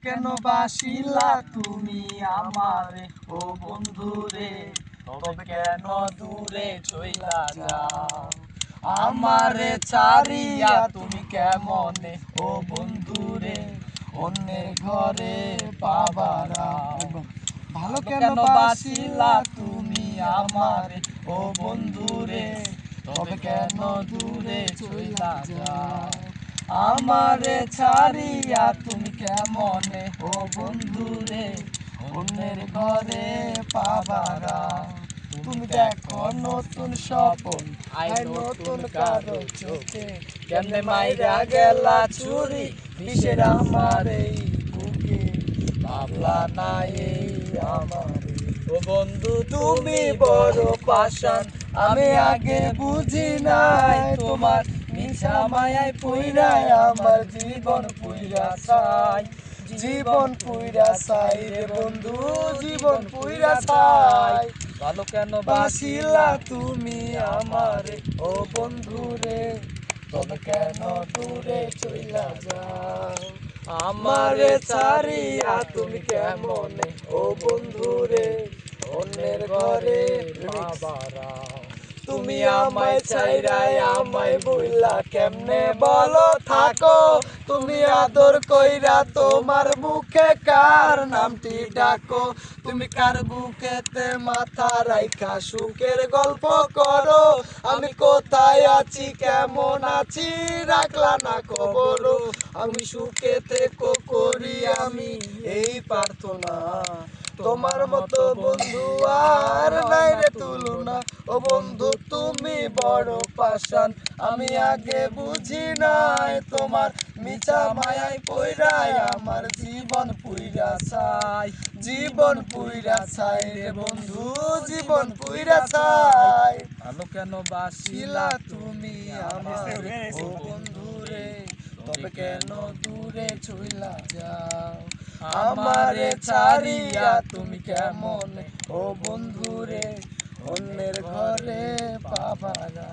কেন বাসিলা তুমি আমারে ও বন্ধুরে, তবে কেন দূরে চইলা যাও? আমারে ছাড়িয়া তুমি কেমনে ও বন্ধুরে, অন্যের ঘরে পাবারা। ভালো কেন বাসিলা তুমি আমারে ও বন্ধুরে, তবে কেন দূরে চইলা যাও? আমারে ছাড়িয়া তুমি কেমনে ও বন্ধুরে, অন্যের ঘরে পাবারা। তুমি দেখো নতুন স্বপন আই নতুন কারো চোখে, কেমনে মাইরা গেলা চুরি বিষের আমার এই বুকে। ভাবলা না এই আমারে ও বন্ধু তুমি বড় পাষাণ, আমি আগে বুঝি নাই তোমার মিছা মায়ায় পুইরায় আমার জীবন পুইরা চাই। জীবন পুইরা চাই রে বন্ধু, জীবন পুইরা চাই। ভালো কেন বাসিলা তুমি আমারে ও বন্ধুরে, তবে কেন দূরে চইলা যাও? আমারে ছাড়িয়া তুমি কেমনে ও বন্ধুরে, অন্যের ঘরে পাবারা। তুমি আমায় ছাইরাই আমায় বইলা কেমনে বলো থাকো? তুমি আদর কইরা তোমার মুখে কার নামটি ডাকো? তুমি কার বুকেতে মাথা রাইখা সুখের গল্প করো? আমি কোথায় আছি কেমন আছি রাখলা না খবর? আমি সুখে থেকো করি আমি এই প্রার্থনা, তোমার মতো বন্ধু আর নাই রে তুলনা। ও বন্ধু তুমি বড় পাষাণ, আমি আগে বুঝি নাই তোমার মিছা মায়ায় পইরায় আমার জীবন পুইরা চাই। জীবন পুইরা চাই রে বন্ধু, জীবন পুইরা চাই। ভালো কেন বাসিলা তুমি আমারে ও বন্ধুরে, তবে কেন দূরে চইলা যাও? আমারে ছাড়িয়া তুমি কেমনে ও বন্ধুরে, অন্যের ঘরে পাবারা।